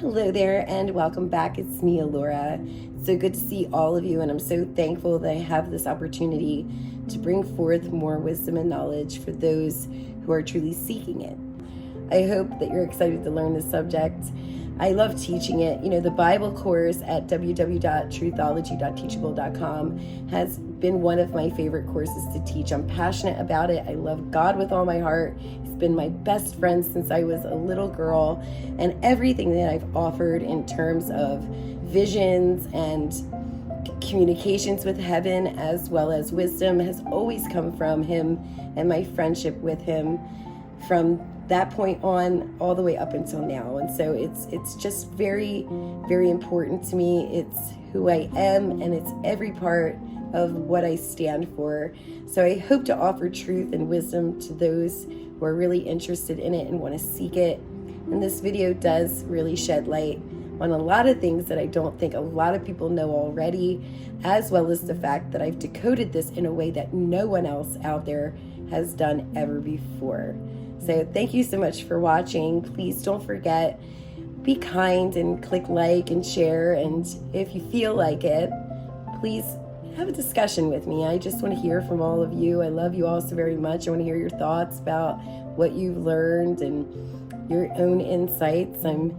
Hello there and welcome back. It's me, Alura. So good to see all of you, and I'm so thankful that I have this opportunity to bring forth more wisdom and knowledge for those who are truly seeking it. I hope that you're excited to learn this subject. I love teaching it. You know, the Bible course at www.truthology.teachable.com has been one of my favorite courses to teach. I'm passionate about it. I love God with all my heart. He's been my best friend since I was a little girl, and everything that I've offered in terms of visions and communications with heaven as well as wisdom has always come from him and my friendship with him from that point on all the way up until now. And so it's just very, very important to me. It's who I am, and it's every part of what I stand for. So I hope to offer truth and wisdom to those who are really interested in it and want to seek it. And this video does really shed light on a lot of things that I don't think a lot of people know already, as well as the fact that I've decoded this in a way that no one else out there has done ever before. So thank you so much for watching. Please don't forget, be kind and click like and share. And if you feel like it, please have a discussion with me. I just want to hear from all of you. I love you all so very much. I want to hear your thoughts about what you've learned and your own insights. I'm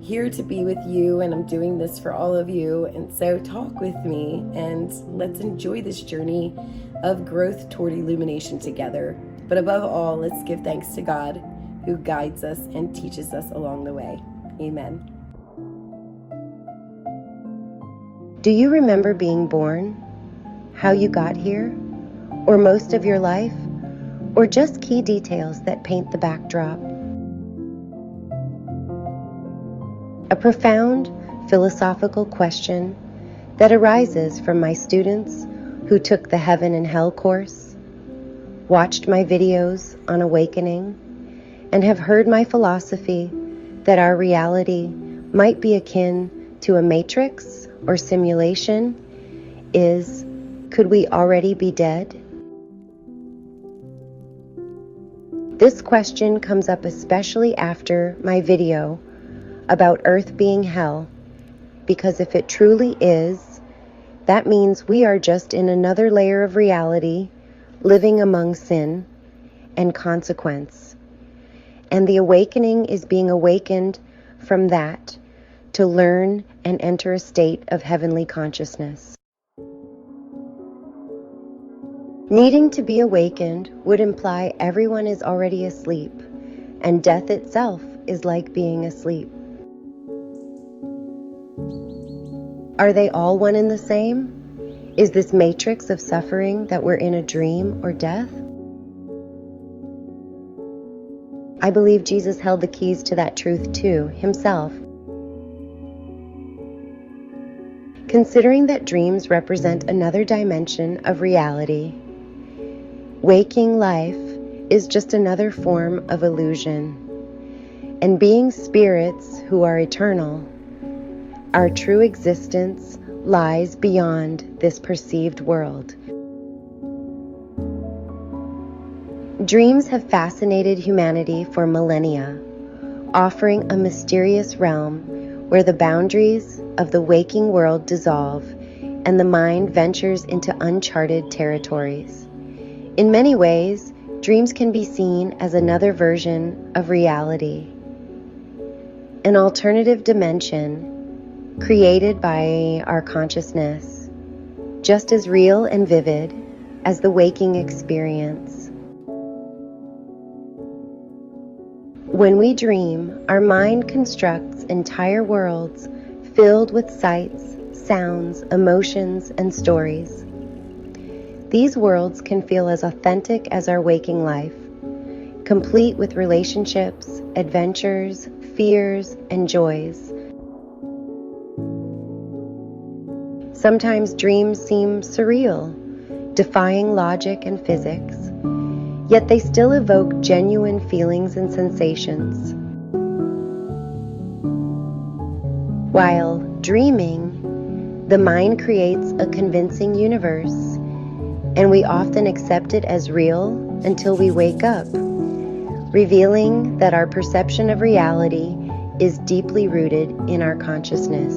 here to be with you, and I'm doing this for all of you. And so talk with me and let's enjoy this journey of growth toward illumination together. But above all, let's give thanks to God who guides us and teaches us along the way. Amen. Do you remember being born? How you got here? Or most of your life? Or just key details that paint the backdrop? A profound philosophical question that arises from my students who took the Heaven and Hell course, watched my videos on awakening, and have heard my philosophy that our reality might be akin to a matrix or simulation is, could we already be dead? This question comes up especially after my video about Earth being hell, because if it truly is, that means we are just in another layer of reality, living among sin and consequence. And the awakening is being awakened from that to learn and enter a state of heavenly consciousness. Needing to be awakened would imply everyone is already asleep, and death itself is like being asleep. Are they all one and the same? Is this matrix of suffering that we're in a dream or death? I believe Jesus held the keys to that truth too, himself. Considering that dreams represent another dimension of reality, waking life is just another form of illusion. And being spirits who are eternal, our true existence lies beyond this perceived world. Dreams have fascinated humanity for millennia, offering a mysterious realm where the boundaries of the waking world dissolve and the mind ventures into uncharted territories. In many ways, dreams can be seen as another version of reality, an alternative dimension created by our consciousness, just as real and vivid as the waking experience. When we dream, our mind constructs entire worlds filled with sights, sounds, emotions, and stories. These worlds can feel as authentic as our waking life, complete with relationships, adventures, fears, and joys. Sometimes dreams seem surreal, defying logic and physics, yet they still evoke genuine feelings and sensations. While dreaming, the mind creates a convincing universe, and we often accept it as real until we wake up, revealing that our perception of reality is deeply rooted in our consciousness.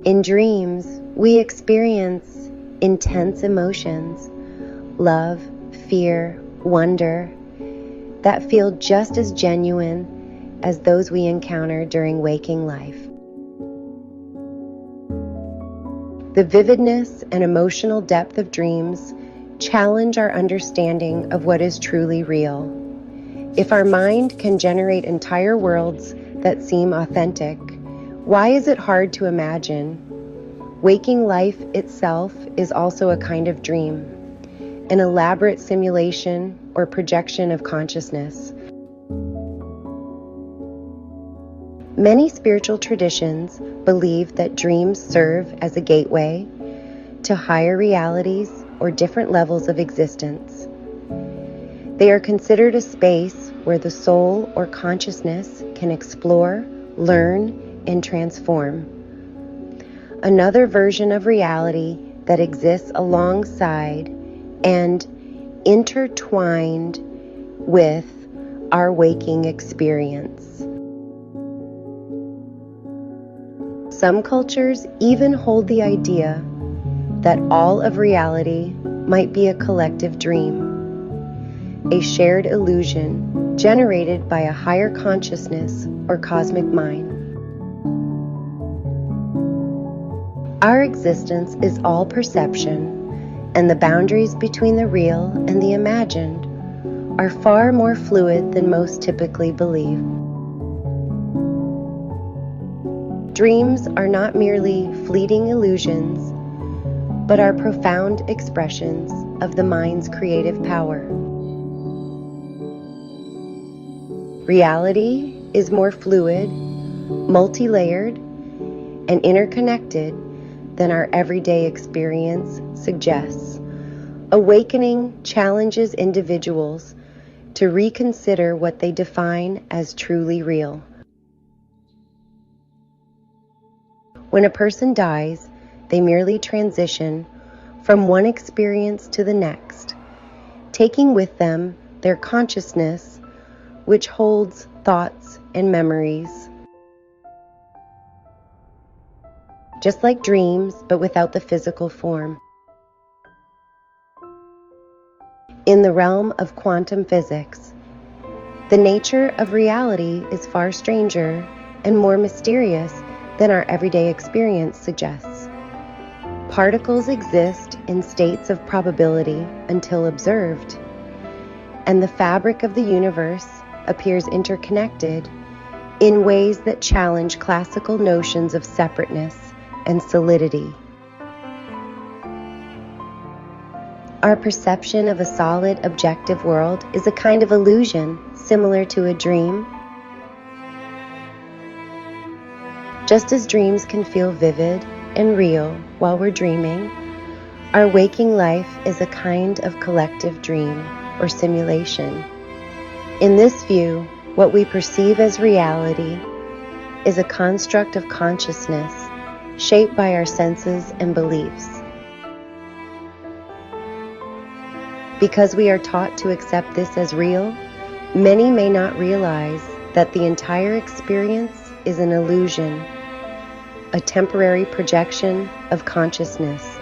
In dreams, we experience intense emotions, love, fear, wonder, that feel just as genuine as those we encounter during waking life. The vividness and emotional depth of dreams challenge our understanding of what is truly real. If our mind can generate entire worlds that seem authentic, why is it hard to imagine? Waking life itself is also a kind of dream, an elaborate simulation or projection of consciousness. Many spiritual traditions believe that dreams serve as a gateway to higher realities or different levels of existence. They are considered a space where the soul or consciousness can explore, learn, and transform. Another version of reality that exists alongside and intertwined with our waking experience. Some cultures even hold the idea that all of reality might be a collective dream, a shared illusion generated by a higher consciousness or cosmic mind. Our existence is all perception, and the boundaries between the real and the imagined are far more fluid than most typically believe. Dreams are not merely fleeting illusions, but are profound expressions of the mind's creative power. Reality is more fluid, multi-layered, and interconnected than our everyday experience suggests. Awakening challenges individuals to reconsider what they define as truly real. When a person dies, they merely transition from one experience to the next, taking with them their consciousness, which holds thoughts and memories. Just like dreams, but without the physical form. In the realm of quantum physics, the nature of reality is far stranger and more mysterious than our everyday experience suggests. Particles exist in states of probability until observed, and the fabric of the universe appears interconnected in ways that challenge classical notions of separateness and solidity. Our perception of a solid, objective world is a kind of illusion similar to a dream. Just as dreams can feel vivid and real while we're dreaming, our waking life is a kind of collective dream or simulation. In this view, what we perceive as reality is a construct of consciousness shaped by our senses and beliefs. Because we are taught to accept this as real, many may not realize that the entire experience is an illusion, a temporary projection of consciousness.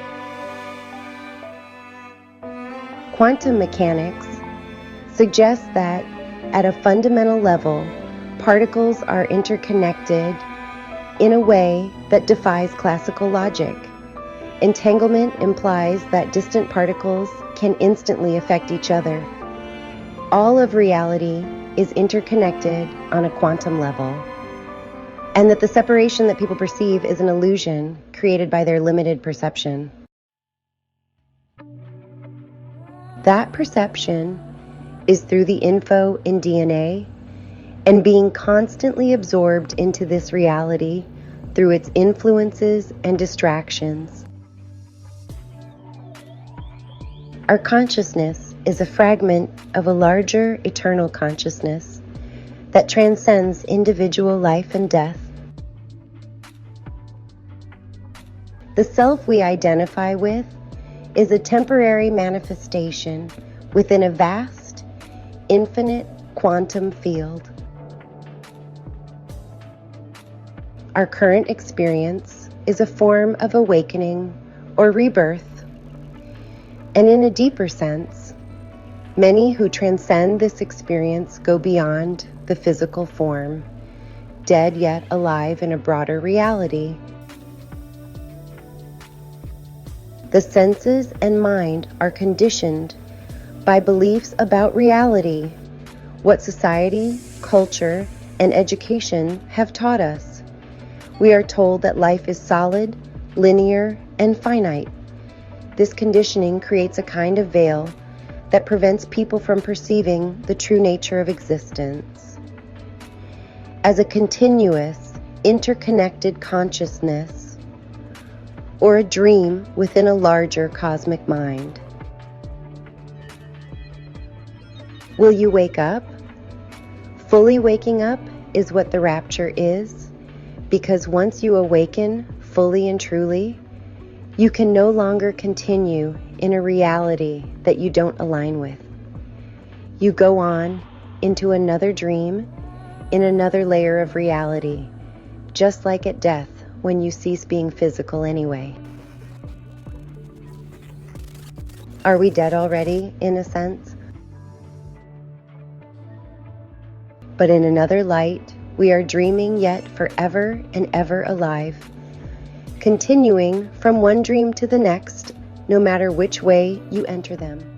Quantum mechanics suggests that at a fundamental level, particles are interconnected in a way that defies classical logic. Entanglement implies that distant particles can instantly affect each other. All of reality is interconnected on a quantum level, and that the separation that people perceive is an illusion created by their limited perception. That perception is through the info in DNA and being constantly absorbed into this reality through its influences and distractions. Our consciousness is a fragment of a larger eternal consciousness that transcends individual life and death. The self we identify with is a temporary manifestation within a vast, infinite quantum field. Our current experience is a form of awakening or rebirth, and in a deeper sense, many who transcend this experience go beyond the physical form, dead yet alive in a broader reality. The senses and mind are conditioned by beliefs about reality, what society, culture, and education have taught us. We are told that life is solid, linear, and finite. This conditioning creates a kind of veil that prevents people from perceiving the true nature of existence. As a continuous, interconnected consciousness, or a dream within a larger cosmic mind. Will you wake up? Fully waking up is what the rapture is, because once you awaken fully and truly, you can no longer continue in a reality that you don't align with. You go on into another dream, in another layer of reality, just like at death when you cease being physical anyway. Are we dead already, in a sense? But in another light, we are dreaming yet forever and ever alive, continuing from one dream to the next, no matter which way you enter them.